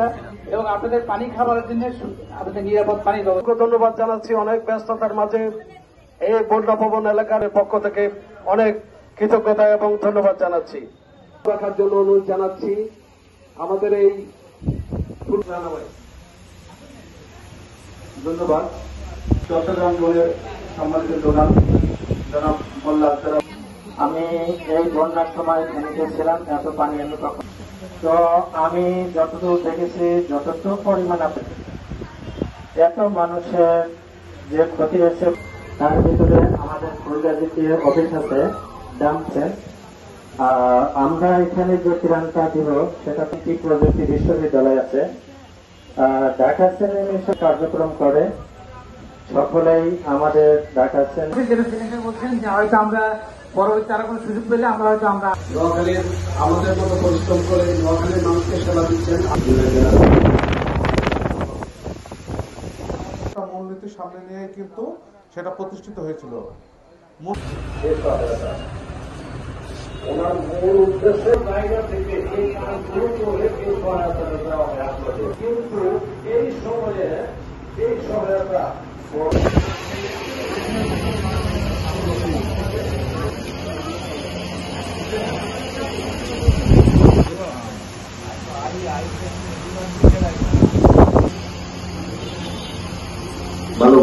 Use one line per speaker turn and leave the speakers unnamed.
ব্যবস্থা এবং আপনাদের পানি খাবারের জন্য আপনাদের নিরাপদ পানির ব্যবস্থা।
ধন্যবাদ জানাচ্ছি। অনেক ব্যস্ততার মাঝে এই বন্যা ভবন এলাকার পক্ষ থেকে অনেক কৃতজ্ঞতা এবং ধন্যবাদ জানাচ্ছি। রাখার জন্য অনুরোধ জানাচ্ছি আমাদের এই
ধন্যবাদ চট্টগ্রাম জোনের সম্মানিত প্রধান জনাব মোল্লা।
আমি এই বন্যার সময় ফেনীতে ছিলাম, এত পানি এলো তখন। তো আমি যতটুকু দেখেছি, যতটুকু পরিমাণ এত মানুষের যে ক্ষতি হয়েছে, তার ভিতরে আমাদের ফুলগাজীতে অফিস আছে ডামছে। আমরা এখানে যে ত্রাণটা দিব সেটা প্রযুক্তি বিশ্ববিদ্যালয় আছে, ঢাকা সেনেমেশন কার্যক্রম করে সকলেই আমাদের ঢাকা
বলছেন যে হয়তো আমরা পরবর্তী আরো কোনো সুযোগ পেলে আমরা হয়তো আমরা
নোয়াখালীর আমাদের মতো পরিশ্রম করে নোয়াখালীর মানুষকে সেবা দিচ্ছেন।
মূলনীতি সামনে নিয়ে কিন্তু সেটা প্রতিষ্ঠিত হয়েছিল।
ওনার মূল উদ্দেশ্য জায়গা থেকে এই কাজগুলো করে এই সহায়তাটা দেওয়া হয় আপনাদের, কিন্তু এই সময়ে এই সহায়তা ভালো